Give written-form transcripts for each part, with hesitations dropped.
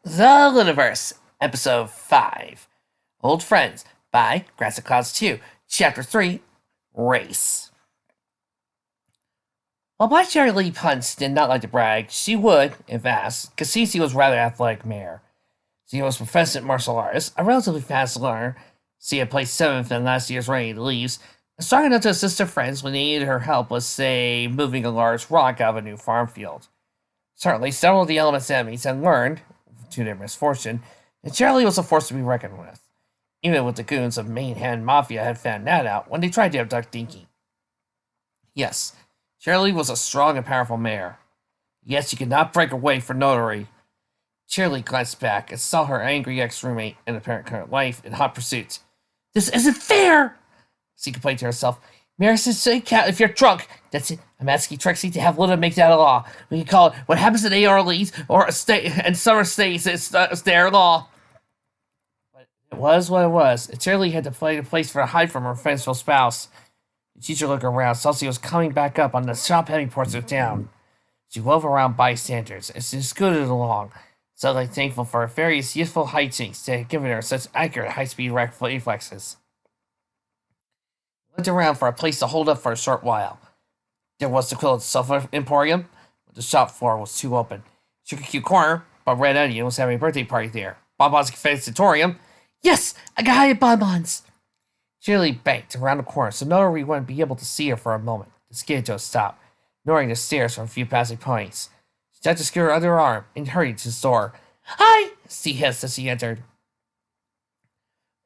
The Lunaverse, Episode 5 Old Friends by Grass and Clouds 2, Chapter 3 Race. While Black Cherry Lee Punch did not like to brag, she would, if asked, because Cece was a rather athletic mare. She was a proficient martial artist, a relatively fast learner. She had placed 7th in last year's Rainy Leaves, and strong enough to assist her friends when they needed her help with, say, moving a large rock out of a new farm field. Certainly, several of the element's enemies had learned, to their misfortune, that Charlie was a force to be reckoned with. Even with the goons of Mainhand Mafia had found that out when they tried to abduct Dinky. Yes, Charlie was a strong and powerful mare. Yet she could not break away for Notary. Charlie glanced back and saw her angry ex-roommate and apparent current wife in hot pursuit. "This isn't fair!" she complained to herself. "Mare says say cat if you're drunk. That's it. I'm asking Trixie to have Luna make that a law. We can call it what happens in AR Leads or a state and summer states. It's their law." But it was what it was. And Charlie had to find a place for a hide from her faithful spouse. The teacher looked around, saw she was coming back up on the shop-heavy portion of town. She wove around bystanders as she scooted along, suddenly thankful for her various useful hijinks that had given her such accurate high-speed reflexes. Looked around for a place to hold up for a short while. There was the Quilted Sofa Emporium, but the shop floor was too open. Sugar Cube Corner, but Red Onion was having a birthday party there. Bonbon's Confessionarium. Yes, I got hired Bonbons. Shirley banked around the corner so Notary wouldn't be able to see her for a moment. The skidded to a stop, ignoring the stares from a few passing ponies. She tucked the scooter under her arm and hurried to the store. "Hi!" she hissed as she entered.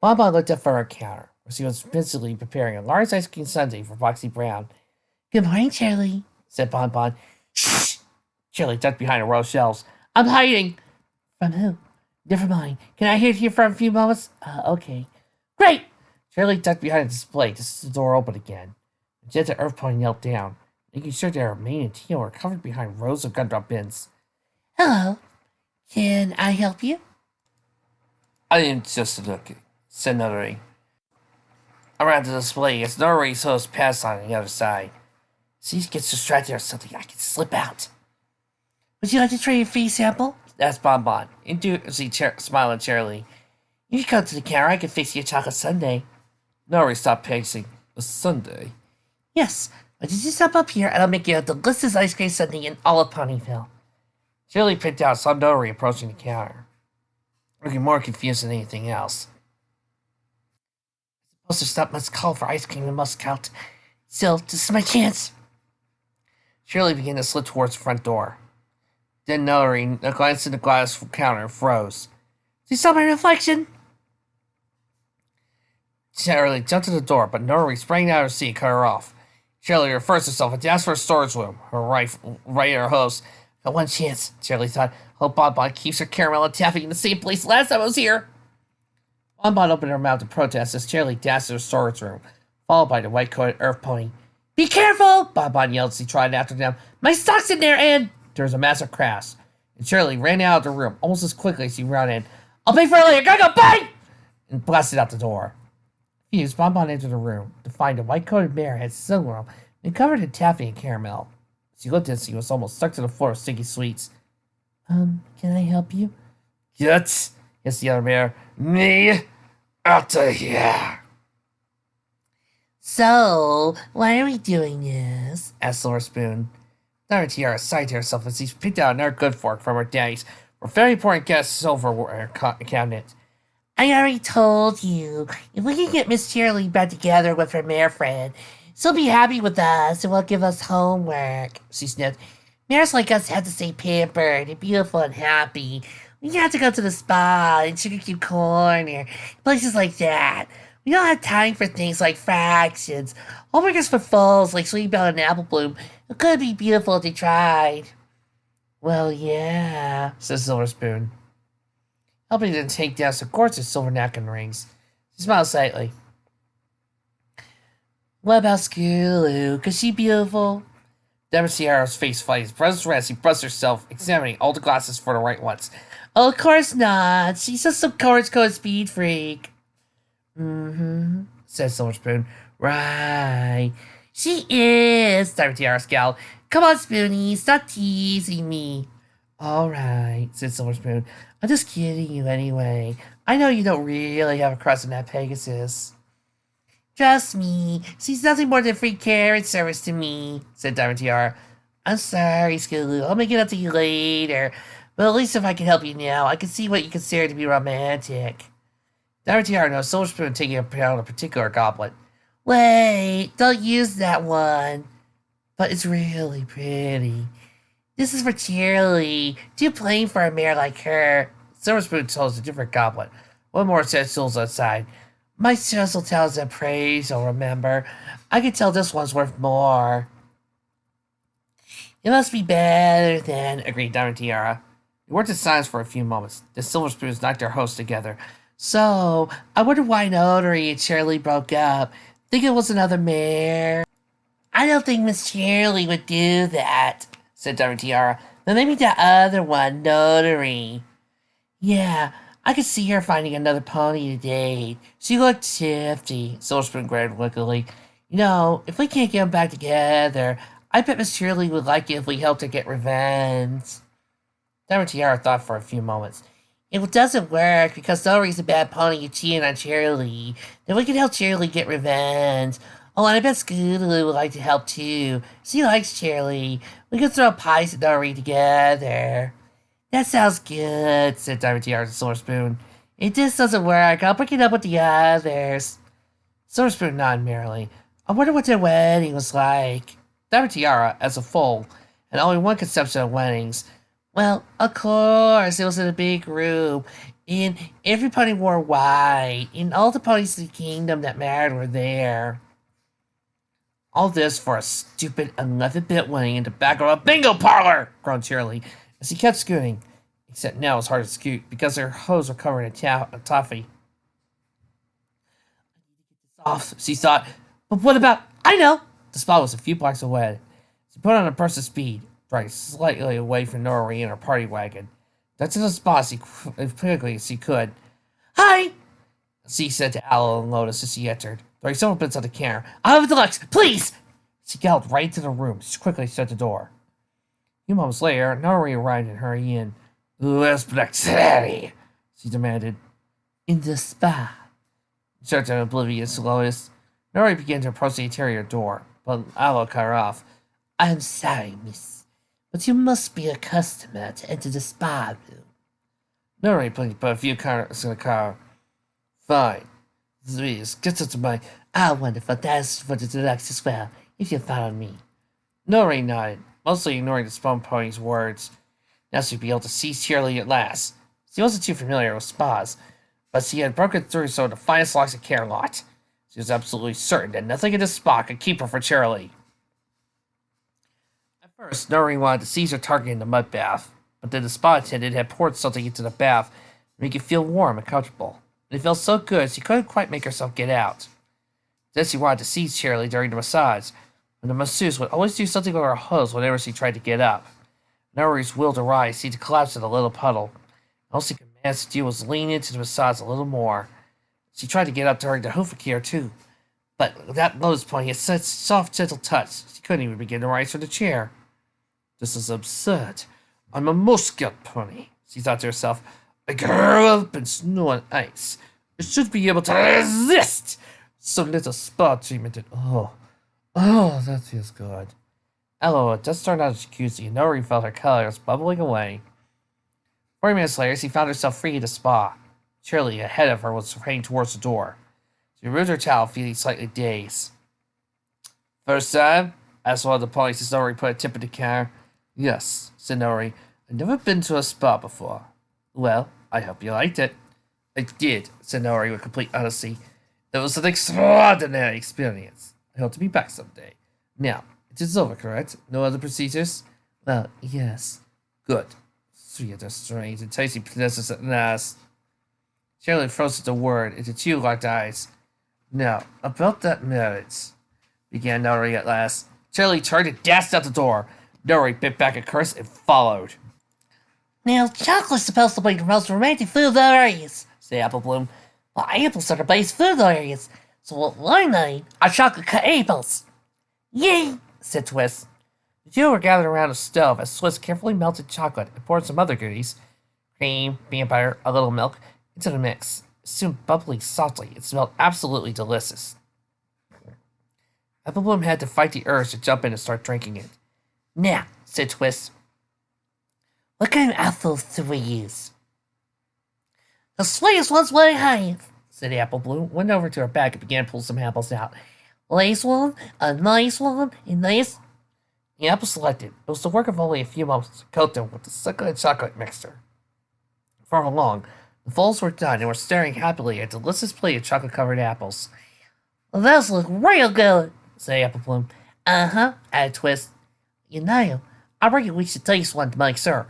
Bonbon looked up from her counter, where she was busily preparing a large ice cream sundae for Foxy Brown. "Good morning, Charlie," said Bonbon. "Shh!" Charlie ducked behind a row of shelves. "I'm hiding." "From who?" "Never mind. Can I hear you for a few moments?" Okay. "Great!" Charlie ducked behind a display to see the door open again. The gentle Earth Pony knelt down, making sure that her mane and tail were covered behind rows of gumdrop bins. "Hello. Can I help you?" "I am just looking," said Notary. Around the display as Notary's host passed on the other side. "She gets distracted or something, I can slip out." "Would you like to trade a free sample?" asked Bonbon, smiling cheerily. "If you come to the counter, I can fix you a chocolate sundae." Nori stopped pacing. "A sundae?" "Yes, but just step up here and I'll make you a delicious ice cream sundae in all of Ponyville." Shirley picked out saw Nori approaching the counter, looking more confused than anything else. "I'm supposed to stop must call for ice cream in Muscat. Still, this is my chance." Shirley began to slip towards the front door. Then Notary, glanced at the glass counter, froze. "You saw my reflection?" Shirley jumped to the door, but Notary sprang out of her seat and cut her off. Shirley reversed herself and dashed for a storage room, her right at her host. "Got one chance," Shirley thought. "Hope Bonbon keeps her caramel and taffy in the same place last time I was here." Bonbon opened her mouth to protest as Shirley dashed to the storage room, followed by the white-coated Earth Pony. "Be careful!" Bonbon yelled as he trotted after them. "My stock's in there, and—" There was a massive crash, and Shirley ran out of the room almost as quickly as she ran in. "I'll pay for it later! Gotta go! Bye!" And blasted out the door. Confused, Bonbon entered the room to find a white-coated mare had silver and covered in taffy and caramel. She looked as she was almost stuck to the floor of sticky sweets. Can I help you?" "Get," hissed the other mare, "me out of here." "So, why are we doing this?" asked Silver Spoon. Dr. Tiara sighed to herself as she picked out another good fork from her daddy's very important guest silverware cabinet. "I already told you, if we can get Miss Shirley back together with her mare friend, she'll be happy with us and won't give us homework," she sniffed. "Mares like us have to stay pampered and beautiful and happy. We have to go to the spa and Sugar Cube Corner, places like that. We don't have time for things like fractions. Homework is for fools like Sweet Belle and Apple Bloom. It could be beautiful if they tried." "Well, yeah," said Silver Spoon, helping to take down some gorgeous silver napkin rings. She smiled slightly. "What about Scootaloo? Is she beautiful?" Deborah Sierra's face flushed. Brother's red as she brushed herself, examining all the glasses for the right ones. "Oh, of course not. She's just some courage-code speed freak." "Mm-hmm," said Silver Spoon. "Right. She is," Deborah Tiara scowled. "Come on, Spoonie, stop teasing me." Alright, said Silver Spoon. I'm just kidding you anyway. I know you don't really have a crush on that Pegasus. Trust me, she's nothing more than free carrot service to me, said Diamond Tiara. I'm sorry, Skiloo. I'll make it up to you later. But at least if I can help you now, I can see what you consider to be romantic. Diamond Tiara knows Silver Spoon taking out a particular goblet. Wait, don't use that one. But it's really pretty. This is for Cheerly. Too plain for a mare like her. Silver Spoon chose a different goblet. One more set souls outside. My sizzle tells them praise, you'll remember. I can tell this one's worth more. It must be better then, agreed Diamond Tiara. They worked in silence for a few moments. The Silver Spoons knocked their hosts together. So, I wonder why Notary and Shirley broke up. Think it was another mare? I don't think Miss Shirley would do that, said Diamond Tiara. Then maybe the other one, Notary. Yeah, I could see her finding another pony to date. She looked shifty, Silver Spoon grinned wickedly. You know, if we can't get them back together, I bet Miss Shirley would like it if we helped her get revenge. Diamond Tiara thought for a few moments. It doesn't work because Notary's a bad pony and cheating on Shirley. Then we can help Shirley get revenge. Oh, and I bet Scootaloo would like to help too. She likes Shirley. We could throw Pies and Notary together. That sounds good, said Diamond Tiara to Silver Spoon. If this doesn't work, I'll break it up with the others. Silver Spoon nodded merrily. I wonder what their wedding was like. Diamond Tiara, as a foal, had only one conception of weddings. Well, of course, it was in a big room, and every pony wore white, and all the ponies in the kingdom that mattered were there. All this for a stupid 11-bit wedding in the back of a bingo parlor, groaned Shirley, as he kept scooting, except now it was hard to scoot because her hose were covered in toffee. Off, she thought, but what about, I know! The spot was a few blocks away. She put on a burst of speed, driving slightly away from Norrie in her party wagon. Got to the spot as quickly as she could. Hi! She said to Aloe and Lotus as she entered, throwing several bits on the counter. I'll have a deluxe, please! She galloped right into the room. She quickly shut the door. A few moments later, Norrie arrived and hurried in. Where's Black City? She demanded. In the spa. Shouted an oblivious Lotus. Norrie began to approach the interior door, but Aloe cut her off. I'm sorry, miss, but you must be a customer to enter the spa room. Norrie put a few cards in the car. Fine. Please, get into my... Ah, wonderful. That's for the deluxe as well, if you follow me. Norrie nodded, mostly ignoring the spawn pony's words. Now she'd be able to see Shirley at last. She wasn't too familiar with spas, but she had broken through some of the finest locks of Carolot. She was absolutely certain that nothing in this spa could keep her from Shirley. At first, Norrie wanted to seize her target in the mud bath, but then the spa attendant had poured something into the bath to make it feel warm and comfortable. And it felt so good she couldn't quite make herself get out. Then she wanted to seize Shirley during the massage, and the masseuse would always do something with her hose whenever she tried to get up. Norrie's will to rise seemed to collapse in a little puddle. All she could manage to do was lean into the massage a little more. She tried to get up during the Hoovercare too, but that Lotus pony had such soft, gentle touch, she couldn't even begin to rise from the chair. This is absurd. I'm a musket pony, she thought to herself. I grew up in snow and ice. I should be able to resist some little spa treatment and that feels good. Aloe had just turned on the jacuzzi and Norrie felt her colors bubbling away. 40 minutes later, she found herself free in the spa. Shirley, ahead of her, was heading towards the door. She removed her towel, feeling slightly dazed. First time? Asked one of the ponies as Norrie put a tip in the counter. Yes, said Norrie. I've never been to a spa before. Well, I hope you liked it. I did, said Norrie with complete honesty. It was an extraordinary experience. I hope to be back someday. Now, it is over, correct? No other procedures? Well, yes. Good. Three other strange and tasty princesses at last. Shirley froze at the word into two locked eyes. Now, about that marriage, began Norrie at last. Shirley turned and dashed out the door. Norrie bit back a curse and followed. Now, chocolate's supposed to be the most romantic food there is, said Apple Bloom. Well, apples are the best food there is, so what I need are chocolate-cut apples. Yay, said Twist. The two were gathered around a stove as Swiss carefully melted chocolate and poured some other goodies, cream, peanut butter, a little milk, into the mix. It soon bubbling softly. It smelled absolutely delicious. Apple Bloom had to fight the urge to jump in and start drinking it. Now, said Twist, what kind of apples do we use? The sweetest ones we have, said Apple Bloom, went over to her bag and began to pull some apples out. This one, a nice one, and this. The apple selected. It was the work of only a few moments to coat them with the succulent chocolate mixture. For long, the bowls were done and were staring happily at a delicious plate of chocolate-covered apples. Well, those look real good, said Apple Bloom. Uh-huh, added Twist. You know, I reckon we should taste one to make sure.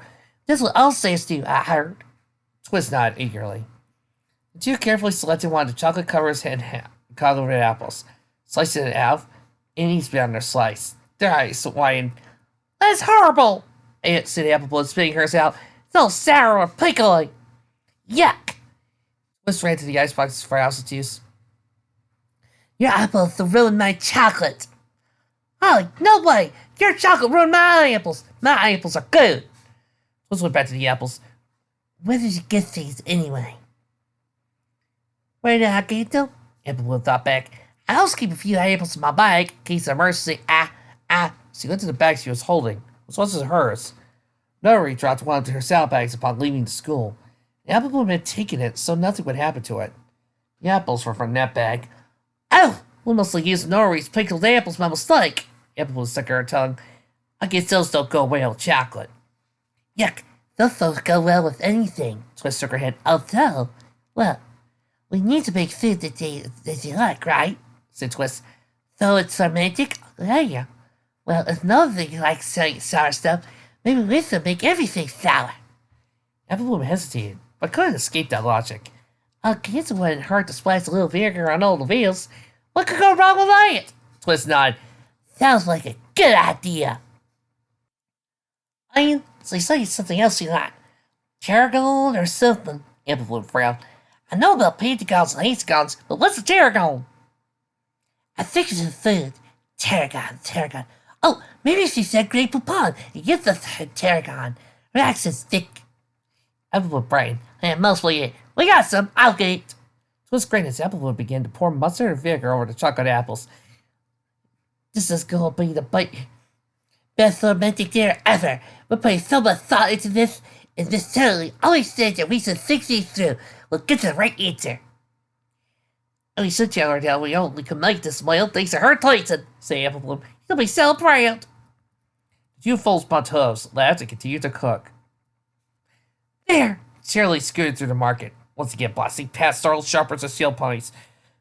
This what I'll say to you, I heard. Twist nodded eagerly. The two carefully selected one of the chocolate-covered apples, sliced it in half, and each bit on their slice. Their eyes widened. That's horrible, said Apple Bloom, spitting hers out. It's all sour or pickly. Yuck. Twist ran to the icebox for apple juice. Your apples will ruin my chocolate. Holly, no way! Your chocolate ruined my apples! My apples are good! Twist went back to the apples. Where did you get these anyway? Where did I get them? Apple Bloom thought back. I always keep a few apples in my bag in case of emergency. She went to the bag she was holding, which wasn't hers. Nori dropped one into her saddlebags upon leaving the school. The Apple Bloom had taken it, so nothing would happen to it. The apples were from that bag. Oh! We must have used Nori's pickled apples by mistake. Apple Bloom stuck her tongue. I guess those don't go well with chocolate. Yuck! Those don't go well with anything. Twist shook her head. Although, well, we need to make food that you like, right? Said Twist. Though it's romantic, yeah. Well, if nobody likes sour stuff, maybe we should make everything sour. Apple Bloom hesitated, but couldn't escape that logic. I guess it wouldn't hurt to splash a little vinegar on all the wheels. What could go wrong with that? Twist nodded. Sounds like a good idea. So you say something else you like. Tarragon or something? Apple Bloom frowned. I know about pentagons and hexagons, but what's a tarragon? I think it's a food. Tarragon. Oh, maybe she said Great Poupon. You get the tarragon. Her accent's thick. Apple Bloom brightened. And mostly it. We got some. I'll get it. Twist grinned as Apple Bloom began to pour mustard and vinegar over the chocolate apples. This is gonna be the best romantic dinner ever. We're putting so much thought into this, and this totally always said that we should think these through. We'll get the right answer. And we should tell her that we only can make this meal thanks to her Tyson, said Apple Bloom. You'll be so proud. The two fools bumped hooves, laughed, and continued to cook. There! Shirley scooted through the market, once again blasting past startled shoppers and steel ponies.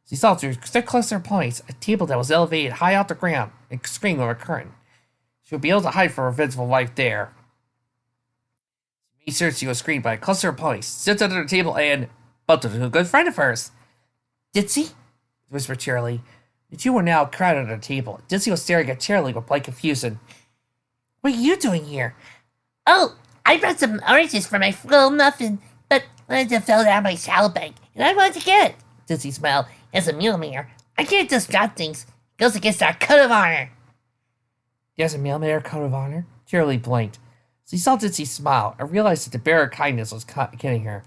She saw through thick cluster of ponies a table that was elevated high off the ground and screened with a curtain. She would be able to hide from her vengeful wife there. She made sure she was screened by a cluster of ponies, slipped under the table and bumped into a good friend of hers. Ditsy? Whispered Shirley. The two were now crowded at the table. Ditsy was staring at Shirley with blank confusion. What are you doing here? Oh, I brought some oranges for my little muffin, but one of them fell down my salad bag, and I wanted to get it. Ditsy smiled. As a millimeter, I can't just drop things. It goes against our code of honor. There's a millimeter code of honor? Shirley blinked. She saw Ditsy smile and realized that the bearer of kindness was kidding her.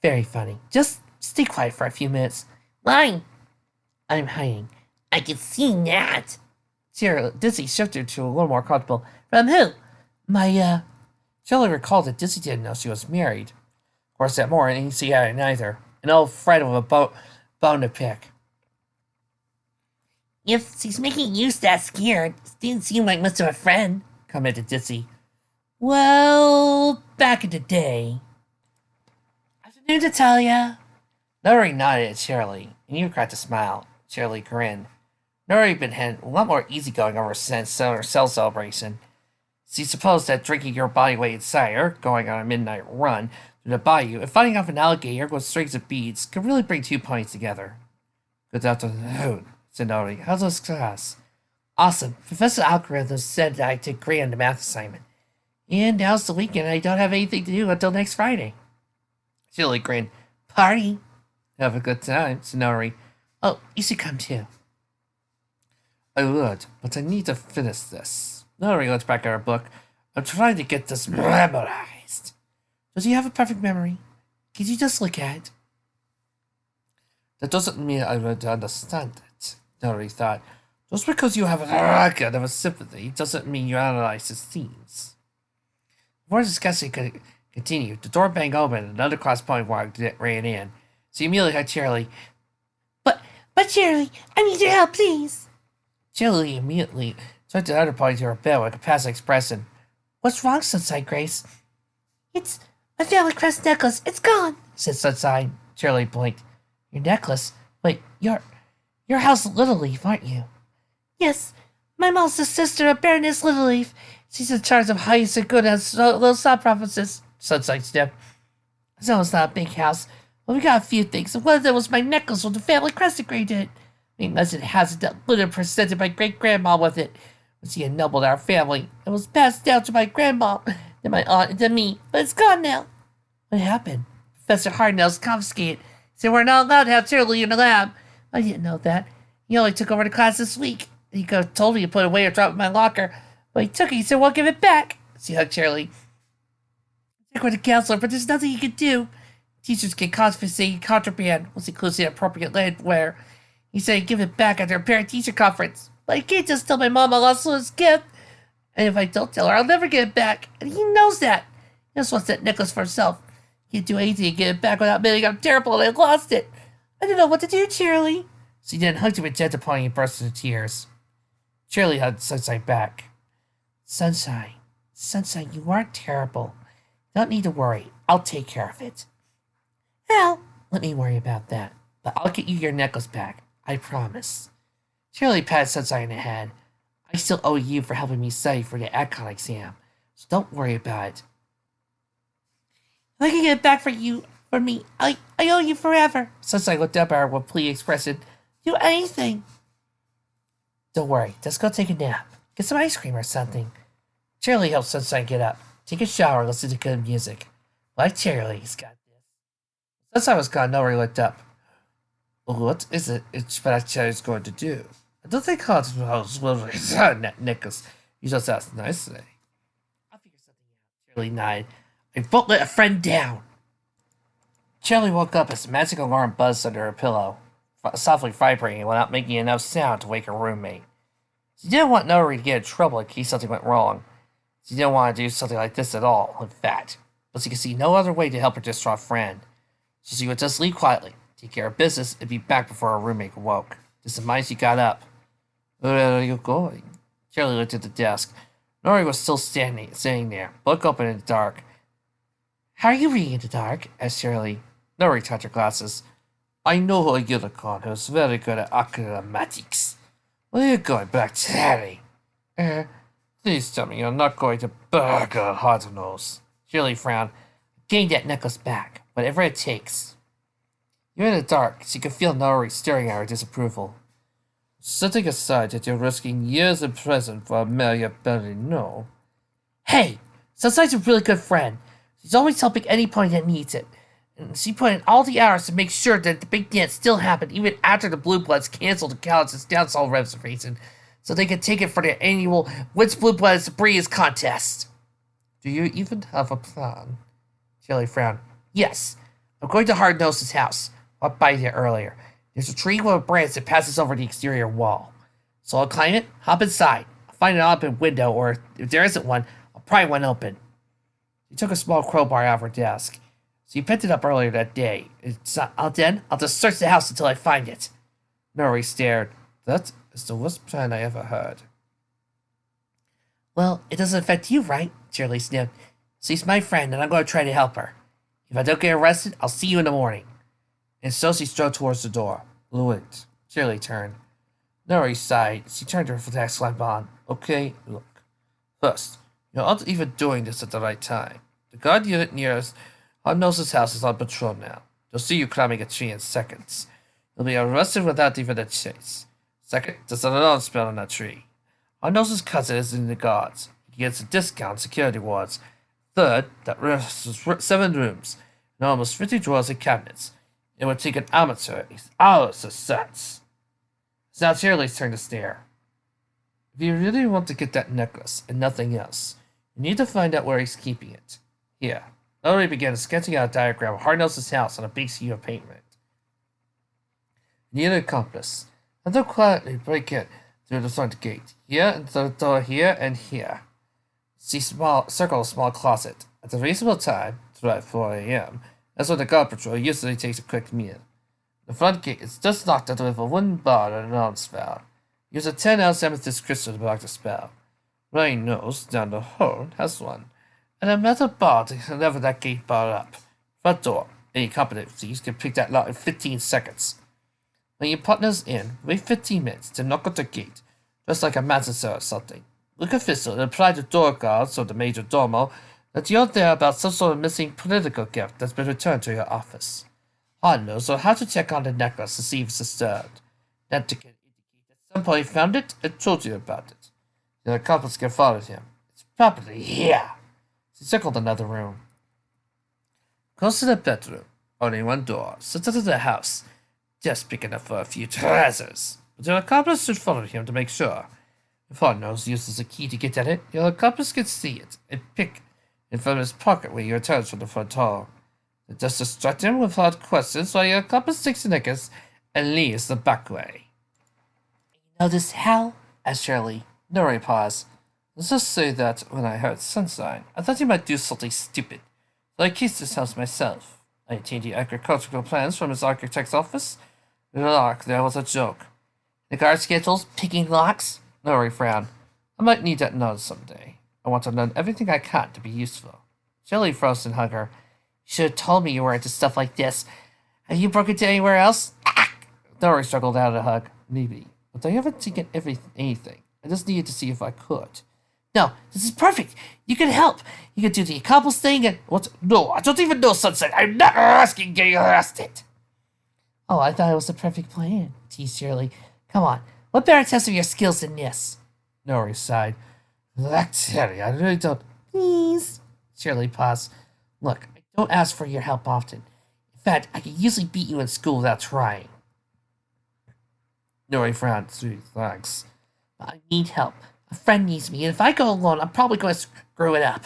Very funny. Just stay quiet for a few minutes. Why? I'm hiding. I can see that. Ditsy shifted to a little more comfortable. From who? Shirley recalled that Ditsy didn't know she was married. Of course, that morning, she hadn't either. An old friend with a bone to pick. If she's making you that scared, it didn't seem like much of a friend, commented Ditsy. Well, back in the day. Afternoon, Natalia. Nori nodded at Shirley, and you cracked a smile. Shirley grinned. Nori had been a lot more easygoing ever since her cell celebration. She supposed that drinking your body weight in cider, going on a midnight run through the bayou, and fighting off an alligator with strings of beads could really bring two ponies together. Good afternoon, said Nori. How's this class? Awesome. Professor Algorithm said that I did great on the math assignment. And now's the weekend, I don't have anything to do until next Friday. Shirley grinned. Party? Have a good time, said Nori. Oh, you should come too. I would, but I need to finish this. Nori looks back at her book. I'm trying to get this memorized. Does he have a perfect memory? Can you just look at it? That doesn't mean I would understand it, Nori thought. Just because you have a record of a sympathy doesn't mean you analyze its themes. Before discussing could continue, the door banged open and another cross-point walker ran in. So immediately had Charlie. But Charlie, I need your help, please. Charlie immediately turned to the other party to her bed with a passive expression. What's wrong, Sunshine Grace? It's my family crest necklace. It's gone, said Sunshine. Charlie blinked. Your necklace? Wait, you're House Littleleaf, aren't you? Yes, my mom's the sister of Baroness Littleleaf. She's in charge of highest and good as little sub provinces. Sunshine sniffed. So it's not a big house. Well, we got a few things, and one of them was my necklace with the family crest engraved in it. Unless it has that Luna presented my great-grandma with it. When she ennobled our family, it was passed down to my grandma, then my aunt, and to me, but it's gone now. What happened? Professor Hardnell's confiscated. He said we're not allowed to have Charlie in the lab. I didn't know that. He only took over the class this week. He could have told me to put it away or drop it in my locker, but he took it. He said, "Won't give it back." She hugged Charlie. I took her to counselor, but there's nothing he can do. Teachers can confiscate contraband once inclusive appropriate landwear. He said he'd give it back after a parent-teacher conference. But I can't just tell my mom I lost his gift. And if I don't tell her, I'll never get it back. And he knows that. He just wants that necklace for himself. He can't do anything to get it back without admitting I'm terrible and I lost it. I don't know what to do, Charlie. She then hugged him with gentle pawing and burst into tears. Charlie hugged Sunshine back. Sunshine, you aren't terrible. You don't need to worry. I'll take care of it. Well, let me worry about that. But I'll get you your necklace back. I promise. Charlie patted Sunshine in the head. I still owe you for helping me study for the Adcon exam, so don't worry about it. If I can get it back for me, I owe you forever. Sunshine looked up at her with plea expressing, do anything. Don't worry, just go take a nap. Get some ice cream or something. Charlie helped Sunshine get up, take a shower, and listen to good music. Like Charlie's got this. Sunshine was gone, Nori looked up. What is it Charlie's going to do? I don't think Hans will return that necklace. You just asked nicely. I'll figure something out. Charlie nodded. I won't let a friend down. Charlie woke up as the magic alarm buzzed under her pillow, softly vibrating without making enough sound to wake her roommate. She didn't want Nori to get in trouble in case something went wrong. She didn't want to do something like this at all, in fact. But she could see no other way to help her distraught friend. So she would just leave quietly, take care of business, and be back before her roommate awoke. Just in mind, she got up. Where are you going? Charlie looked at the desk. Nori was still sitting there, book open in the dark. How are you reading in the dark? Asked Charlie. Nori touched her glasses. I know a unicorn who's very good at acrobatics. Where are you going back to Harry? Please tell me you're not going to burgle Hardnose. Charlie frowned. Gain that necklace back, whatever it takes. You're in the dark, so you can feel Nori staring at her disapproval. Setting aside that you're risking years in prison for a malleability, no. Hey! Sunshine's a really good friend. She's always helping any party that needs it. And she put in all the hours to make sure that the big dance still happened even after the Blue Bloods canceled the college's downsall reservation so they could take it for their annual Which Blue Blood is the Breeze contest. Do you even have a plan? Charlie frowned. Yes. I'm going to Hardnose's house. I walked by there earlier. There's a tree with a branch that passes over the exterior wall. So I'll climb it, hop inside. I'll find an open window, or if there isn't one, I'll pry one open. She took a small crowbar out of her desk. She picked it up earlier that day. I'll just search the house until I find it. Nori stared. That is the worst plan I ever heard. Well, it doesn't affect you, right? Charlie sniffed. She's my friend, and I'm going to try to help her. If I don't get arrested, I'll see you in the morning. And so she strode towards the door. Wait. Charlie turned. Nori sighed. She turned her flash lamp on. Okay, look. First, you're not even doing this at the right time. The guard unit near us, Hardnose's house, is on patrol now. They'll see you climbing a tree in seconds. You'll be arrested without even a chase. Second, there's an alarm spell on that tree. Hardnose's cousin is in the guards. He gets a discount on security wards. Third, that room has 7 rooms, and almost 50 drawers and cabinets. It would take an amateur hours to set. It's now Charlie's turn to stare. If you really want to get that necklace and nothing else, you need to find out where he's keeping it. Here. Ellery began sketching out a diagram of Hardnell's house on a big sheet of pavement. You need an accomplice. Have them quietly break in through the front gate. Here, and the door here, and here. Circle a small closet. At a reasonable time, about 4 a.m., that's when the guard patrol usually takes a quick meal. The front gate is just locked with a wooden bar and an arm spell. Use a 10-ounce amethyst crystal to block the spell. Rain knows, down the hole, has one. And a metal bar to lever that gate bar up. Front door. Any competent thieves can pick that lock in 15 seconds. When your partner's in, wait 15 minutes to knock at the gate, just like a master or something. Look official and apply to door guards or the major domo that you're there about some sort of missing political gift that's been returned to your office. Hard knows on how to check on the necklace to see if it's disturbed. That to indicate at some point he found it and told you about it. The accomplice can follow him. It's probably here. She circled another room. Close to the bedroom. Only one door. Sits into the house. Just picking up for a few treasures. But your accomplice should follow him to make sure. If Hardnose uses a key to get at it, your accomplice can see it and pick it from his pocket when he returns from the front hall. Just distract him with hard questions while your accomplice takes the necklace and leaves the back way. You know this, Hal? Asked Shirley. Nori paused. Let's just say that when I heard sunshine, I thought you might do something stupid. So I kissed this house myself. I obtained the agricultural plans from his architect's office. The lock there was a joke. The guard schedules, picking locks? Nori frowned. I might need that knowledge someday. I want to learn everything I can to be useful. Shirley froze and hugged her. You should have told me you were into stuff like this. Have you broken into anywhere else? Nori struggled out of the hug. Maybe. But I haven't taken anything. I just needed to see if I could. No, this is perfect. You can help. You can do the accomplice thing and what? No, I don't even know Sunset. I'm not asking getting arrested. Oh, I thought it was the perfect plan, teased Shirley. Come on. What better test of your skills than this? Nori sighed. I tell you, I really don't. Please. Shirley paused. Look, I don't ask for your help often. In fact, I can usually beat you in school without trying. Nori frowned. Thanks. I need help. A friend needs me, and if I go alone, I'm probably going to screw it up.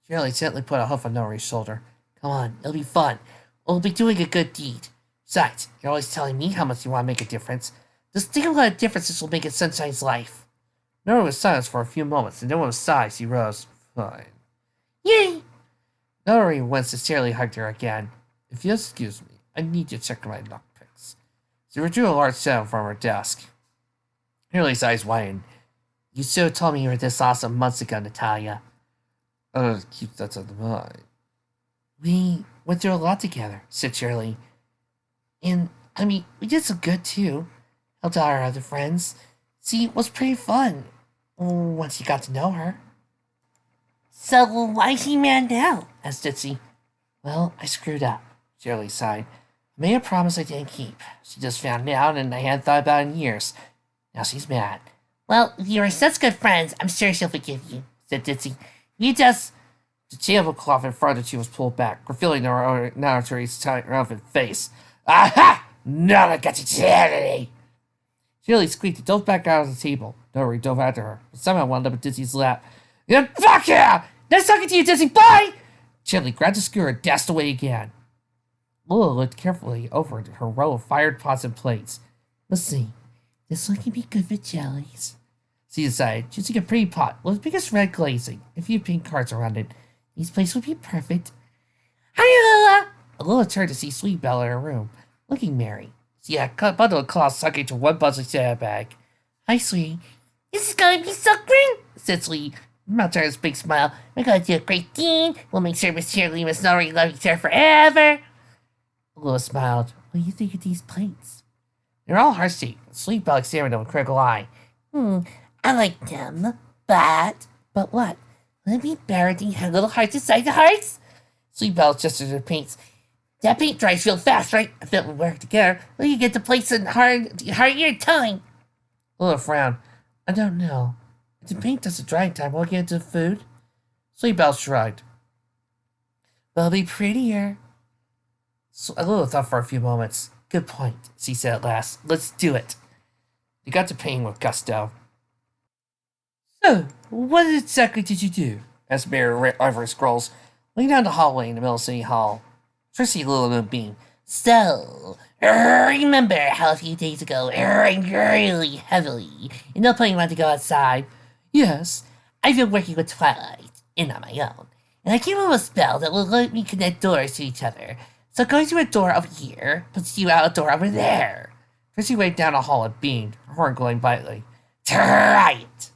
Shirley gently put a hoof on Nori's shoulder. Come on, it'll be fun. We'll be doing a good deed. Besides, you're always telling me how much you want to make a difference. Just think of what a difference this will make in Sunshine's life. Nori was silent for a few moments, and then with a sigh, she rose. Fine. Yay! Nori once sincerely hugged her again. If you'll excuse me, I need to check my lockpicks. She withdrew a large sound from her desk. Shirley's eyes widened. You should have told me you were this awesome months ago, Natalia. I'll keep that in mind. We went through a lot together, said Shirley. And, we did some good, too. Helped out our other friends. See, it was pretty fun. Once you got to know her. So, why is she mad now? Asked Ditzy. Well, I screwed up, Shirley sighed. I made a promise I didn't keep. She just found out, and I hadn't thought about it in years. Now she's mad. Well, if you are such good friends, I'm sure she'll forgive you, said Ditzy. You just... The tablecloth in front of her was pulled back, revealing her narrator's tight, relevant face. Aha! Now I got your sanity! Shirley squeaked and dove back out of the table. Nori dove after her, but somehow wound up at Ditzy's lap. Fuck yeah! Nice talking to you, Ditzy! Bye! Shirley grabbed a skewer and dashed away again. Lula looked carefully over her row of fired pots and plates. Let's see. This one can be good for jellies. She decided, choosing a pretty pot with the biggest red glazing, a few pink cards around it. These plates would be perfect. Hi, Lula! Lula turned to see Sweet Belle in her room, looking merry. She had a bundle of cloths stuck into one bundle sandbag. Hi, Sweet. This is going to be so great, said Sweet. Mouth turned his big smile. We're going to do a great thing. We'll make sure Miss Shirley and Miss Nori love each other forever. Lula smiled. What do you think of these plates? They're all heart-shaped. Sweet Belle examined them with a critical eye. I like them, but what? Would it be better to have little hearts inside the hearts? Sweet Belle gestured to the paints. That paint dries real fast, right? If it would work together, we could get the plates in hard-eared time. Lula frowned. I don't know. If the paint doesn't dry in time, will it get into the food? Sweet Belle shrugged. Well, it'll be prettier. So Lula thought for a few moments. Good point, she said at last. Let's do it. They got to painting with gusto. So, what exactly did you do? Asked Mayor Ivory Scrolls, leaning down the hallway in the middle of City Hall. Trixie Lulu beamed. So, remember how a few days ago it rained really heavily and no plane wanted to go outside? Yes, I've been working with Twilight, and on my own, and I came up with a spell that will let me connect doors to each other. So going through a door over here puts you out a door over there. Trixie waved down the hall and beamed, her horn glowing brightly. Try it!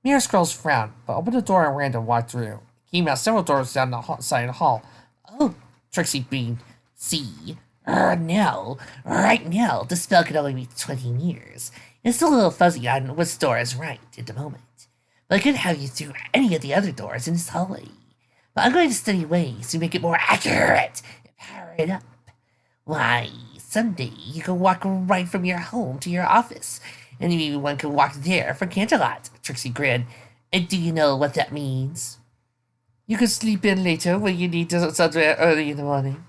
Mayor Scrolls frowned, but opened the door and ran to walk through. He came out several doors down the side of the hall. Oh, Trixie beamed. See? No. Right now, the spell could only be 20 years. It's still a little fuzzy on which door is right at the moment. But I could have you through any of the other doors in this hallway. But I'm going to study ways to make it more accurate and power it up. Why, someday you can walk right from your home to your office, and maybe one can walk there from Canterlot. Trixie grinned. And do you know what that means? You can sleep in later when you need to somewhere early in the morning.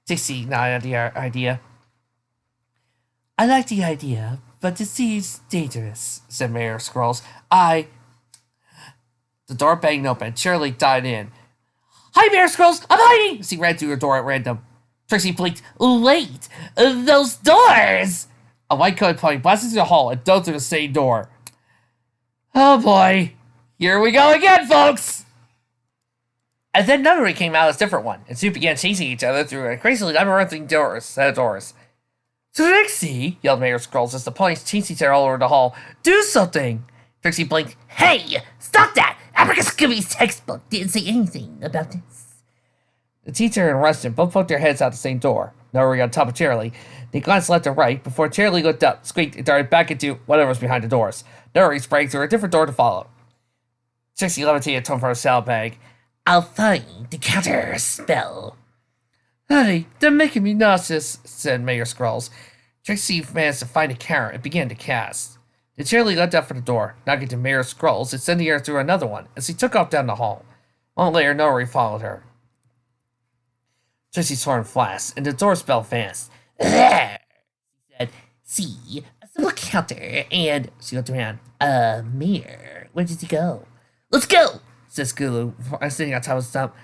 Trixie nodded at the idea. I like the idea, but it seems dangerous, said Mayor Scrolls. The door banged open. Shirley dived in. Hi, Mayor Scrolls! I'm hiding! She ran through her door at random. Trixie blinked. Wait! Those doors! A white-coated pony blasted through the hall and dove through the same door. Oh boy. Here we go again, folks! And then another came out as a different one, and soon began chasing each other through a crazily labyrinthine set of doors. Trixie! Yelled Mayor Scrolls as the ponies chased each other all over the hall. Do something! Trixie blinked. Hey! Stop that! Abracus Scooby's textbook didn't say anything about this. The teacher and Rustin both poked their heads out the same door. Nori on top of Charlie. They glanced left and right before Charlie looked up, squeaked, and darted back into whatever was behind the doors. Nori sprang through a different door to follow. Trixie levitated tone from her saddlebag. I'll find the counter spell. Honey, they're making me nauseous, said Mayor Scrolls. Trixie managed to find a counter and began to cast. The Charlie leapt out for the door, knocking to Mayor Scrolls and sending her through another one as she took off down the hall. A moment later, Nori followed her. Trixie's horn flashed, and the door spell fast. There, she said. See, a simple counter, and she looked around. Mayor, where did he go? Let's go, said Skulu, sitting on top of the stump.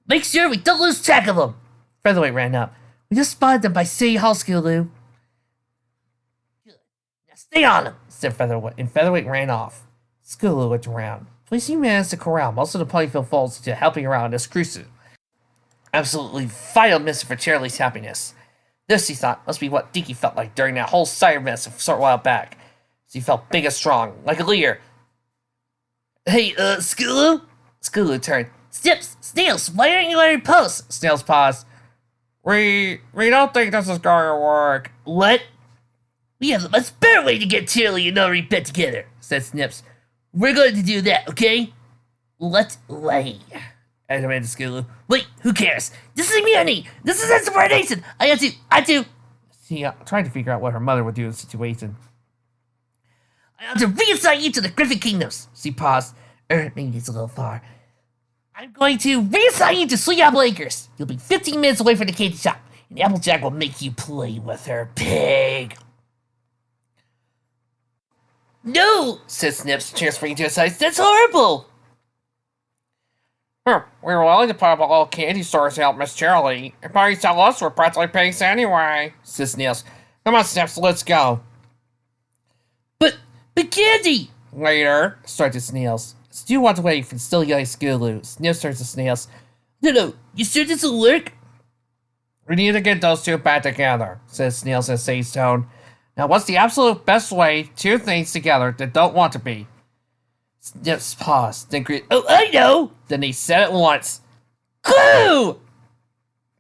Make sure we don't lose track of them. Featherweight ran up. We just spotted them by City Hall, Skulu. Good. Now stay on them, said Featherweight, and Featherweight ran off. Skulu looked around. Policing managed to corral most of the Ponyfield folks into helping her out in this cruiser. Absolutely vital mission for Charlie's happiness. This, he thought, must be what Dinky felt like during that whole sire mess a short while back. She felt big and strong, like a leader. Hey, Skulu? Skulu turned. Snips, Snails, why aren't you letting me post? Snails paused. We don't think this is going to work. What? We have a much better way to get Charlie and Nori pet together, said Snips. We're going to do that, okay? Let's lay. Animated Skulu. Wait, who cares? This is immunity! This is insubordination! I have to... She tried to figure out what her mother would do in the situation. I have to reassign you to the Griffin Kingdoms. She paused. Maybe it's a little far. I'm going to reassign you to Sweet Apple Acres. You'll be 15 minutes away from the candy shop, and Applejack will make you play with her pig. No, said Snips, transferring to his side. That's horrible. We were willing to put up a little candy store to help Miss Charlie. If you tell us, we're practically pigs anyway, said Snips. Come on, Snips, let's go. But candy! Later, started Snails. Stu walked away from still yelling Skulu. Snips turns to Snails. No, you sure this will work? We need to get those two back together, says Snails in a sage tone. Now, what's the absolute best way two things together that don't want to be? Snips paused, then greeted. Oh, I know! Then they said it once. Glue!